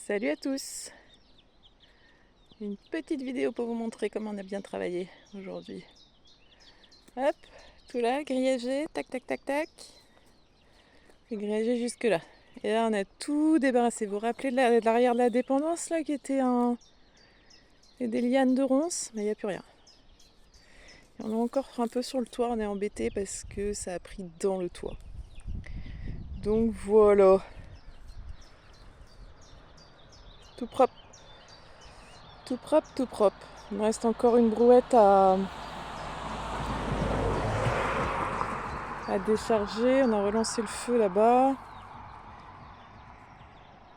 Salut à tous! Une petite vidéo pour vous montrer comment on a bien travaillé aujourd'hui. Hop, tout là, grillagé, tac tac tac tac. Et grillagé jusque là. Et là on a tout débarrassé. Vous vous rappelez de l'arrière de la dépendance là qui était en... et des lianes de ronces? Mais il n'y a plus rien. Et on est encore un peu sur le toit, on est embêté parce que ça a pris dans le toit. Donc voilà. Tout propre. Tout propre, tout propre. Il me reste encore une brouette à décharger. On a relancé le feu là-bas.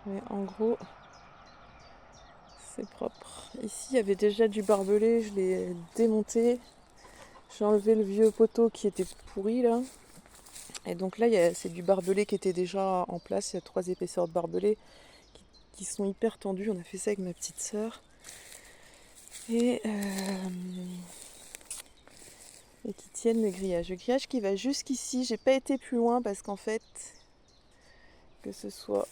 Mais en gros, c'est propre. Ici, il y avait déjà du barbelé. Je l'ai démonté. J'ai enlevé le vieux poteau qui était pourri là. Et donc là, c'est du barbelé qui était déjà en place. Il y a 3 épaisseurs de barbelé qui sont hyper tendues. On a fait ça avec ma petite sœur. Et qui tiennent le grillage. Le grillage qui va jusqu'ici. J'ai pas été plus loin parce qu'en fait, que ce soit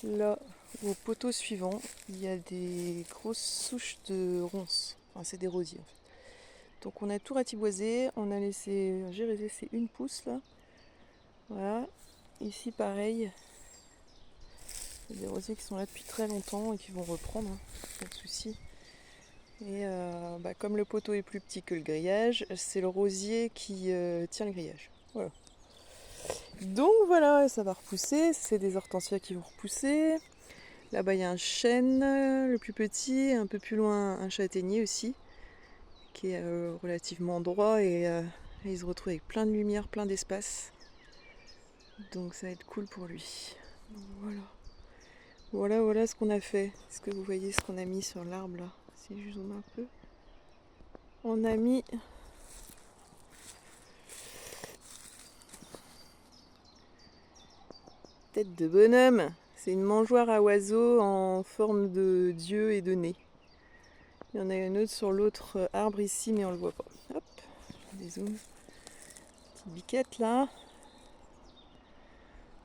là ou au poteau suivant, il y a des grosses souches de ronces. Enfin, c'est des rosiers en fait. Donc on a tout ratiboisé. On a laissé, j'ai laissé une pousse là. Voilà. Ici pareil. Il y a des rosiers qui sont là depuis très longtemps et qui vont reprendre, hein, pas de souci. Et comme le poteau est plus petit que le grillage, c'est le rosier qui tient le grillage. Voilà. Donc voilà, ça va repousser. C'est des hortensias qui vont repousser. Là-bas il y a un chêne, le plus petit, un peu plus loin un châtaignier aussi, qui est relativement droit et il se retrouve avec plein de lumière, plein d'espace. Donc ça va être cool pour lui. Donc voilà ce qu'on a fait. Est-ce que vous voyez ce qu'on a mis sur l'arbre là? Si je zoome un peu. On a mis tête de bonhomme. C'est une mangeoire à oiseaux en forme de dieu et de nez. Il y en a une autre sur l'autre arbre ici, mais on le voit pas. Hop, je dézoome. Petite biquette là.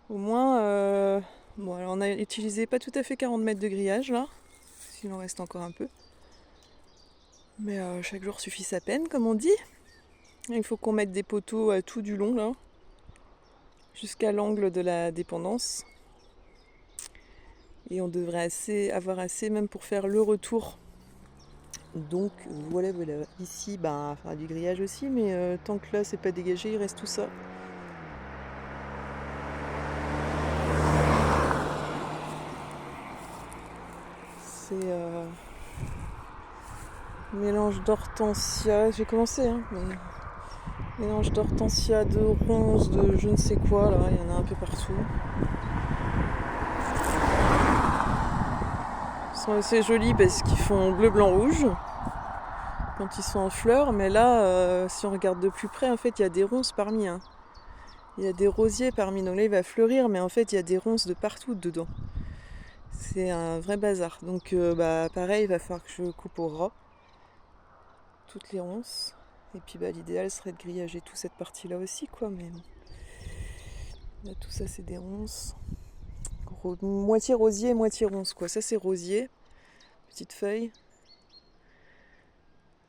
Au moins, bon, alors on a utilisé pas tout à fait 40 mètres de grillage là, s'il en reste encore un peu. Mais chaque jour suffit sa peine, comme on dit. Il faut qu'on mette des poteaux tout du long là, jusqu'à l'angle de la dépendance. Et on devrait avoir assez même pour faire le retour. Donc voilà. Ici, on fera du grillage aussi, mais tant que là c'est pas dégagé, il reste tout ça. C'est mélange d'hortensia. J'ai commencé, hein, mais mélange d'hortensia, de ronces, de je ne sais quoi, là, il y en a un peu partout. Ils sont assez jolis parce qu'ils font bleu, blanc, rouge quand ils sont en fleurs, mais là, si on regarde de plus près, en fait, il y a des ronces parmi. Hein. Il y a des rosiers parmi, donc là, il va fleurir, mais en fait, il y a des ronces de partout dedans. C'est un vrai bazar. Donc, pareil, il va falloir que je coupe au ras toutes les ronces. Et puis l'idéal serait de grillager toute cette partie là aussi quoi, mais bon. Là tout ça c'est des ronces. Moitié rosier, moitié ronce quoi. Ça c'est rosier. Petite feuille.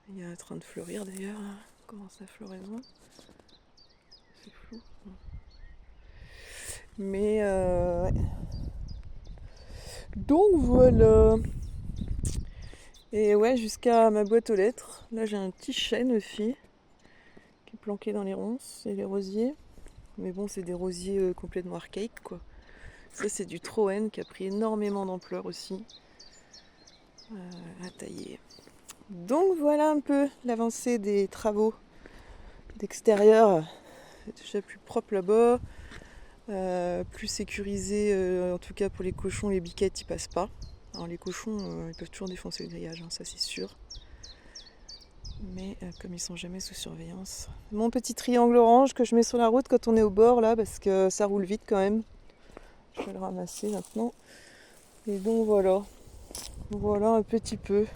Il est en train de fleurir d'ailleurs. Là. Commence la floraison. C'est flou. Mais ouais. Donc voilà. Et ouais, jusqu'à ma boîte aux lettres. Là j'ai un petit chêne aussi. Qui est planqué dans les ronces et les rosiers. Mais bon, c'est des rosiers complètement archaïques quoi. Ça c'est du Troène qui a pris énormément d'ampleur aussi à tailler. Donc voilà un peu l'avancée des travaux d'extérieur. C'est déjà plus propre là-bas, plus sécurisé en tout cas pour les cochons, les biquettes ils passent pas. Alors les cochons ils peuvent toujours défoncer le grillage, hein, ça c'est sûr. Mais comme ils sont jamais sous surveillance. Mon petit triangle orange que je mets sur la route quand on est au bord là parce que ça roule vite quand même. Je vais le ramasser maintenant. Et donc voilà un petit peu.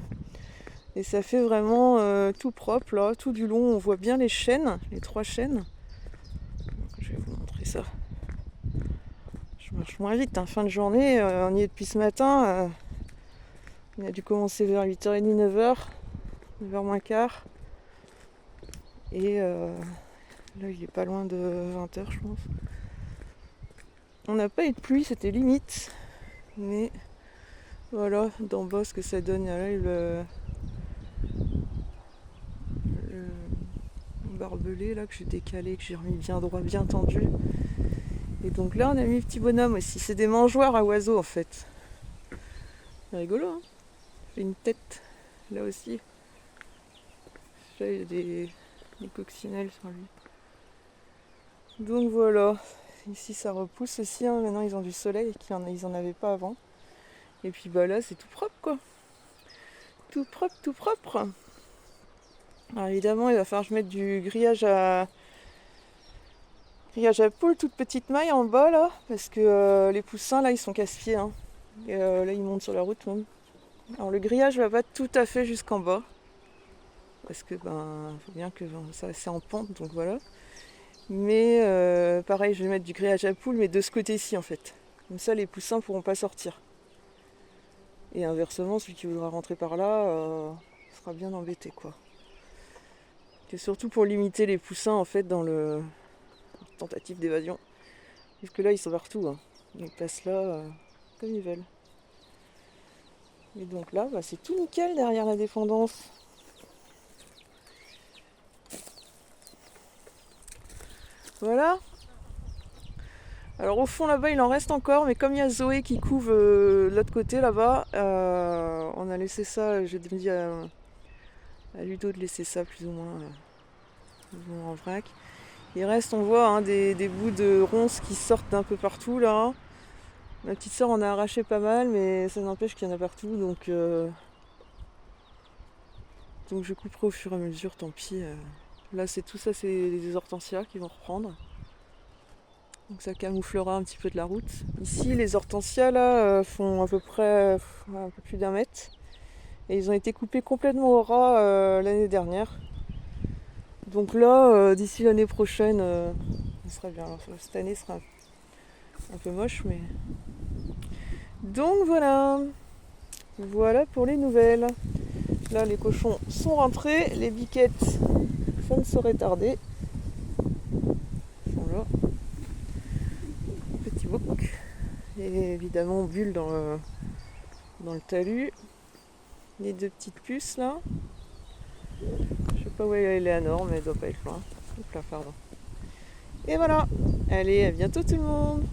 Et ça fait vraiment tout propre là, tout du long. On voit bien les chênes, les 3 chênes. Donc, je vais vous montrer ça. Je me marche moins vite. Fin de journée, on y est depuis ce matin. On a dû commencer vers 8h30, 9h, 9h moins quart. Et là, il est pas loin de 20h, je pense. On n'a pas eu de pluie, c'était limite. Mais voilà, d'en bas, ce que ça donne. Là, le barbelé là, que j'ai décalé, que j'ai remis bien droit, bien tendu. Et donc là, on a mis le petit bonhomme aussi. C'est des mangeoires à oiseaux, en fait. C'est rigolo, hein. Fait une tête, là aussi. Là, il y a des coccinelles sur lui. Donc voilà. Ici, ça repousse aussi. Maintenant, ils ont du soleil et ils en avaient pas avant. Et puis bah là, c'est tout propre, quoi. Tout propre, tout propre. Alors évidemment, il va falloir que je mette du grillage à poules, toute petite maille en bas, là. Parce que les poussins, là, ils sont casse-pieds, hein. Et là, ils montent sur la route, même. Alors le grillage va pas tout à fait jusqu'en bas. Parce que, faut bien que ça c'est en pente, donc voilà. Mais pareil, je vais mettre du grillage à poules, mais de ce côté-ci, en fait. Comme ça, les poussins pourront pas sortir. Et inversement, celui qui voudra rentrer par là sera bien embêté, quoi. C'est surtout pour limiter les poussins, en fait, dans le tentative d'évasion. Parce que là, ils sont partout, hein. Ils passent là comme ils veulent. Et donc là, c'est tout nickel derrière la dépendance. Voilà. Alors au fond là-bas, il en reste encore, mais comme il y a Zoé qui couve de l'autre côté là-bas, on a laissé ça, j'ai dit à Ludo de laisser ça plus ou moins en vrac. Il reste, on voit, hein, des bouts de ronces qui sortent d'un peu partout là. Ma petite soeur en a arraché pas mal, mais ça n'empêche qu'il y en a partout, donc je couperai au fur et à mesure, tant pis. Là, c'est tout ça, c'est des hortensias qui vont reprendre. Donc ça camouflera un petit peu de la route. Ici, les hortensias là font à peu près un peu plus d'1 mètre. Et ils ont été coupés complètement au ras l'année dernière. Donc là, d'ici l'année prochaine, on sera bien. Alors, cette année sera un peu moche, mais... Donc voilà. Voilà pour les nouvelles. Là, les cochons sont rentrés. Les biquettes, ça ne saurait tarder. Voilà. Petit bouc. Et évidemment, Bulle dans le talus. Les 2 petites puces là. Je sais pas où est Eleanor, mais elle doit pas être loin. Hop là, pardon. Et voilà. Allez, à bientôt tout le monde.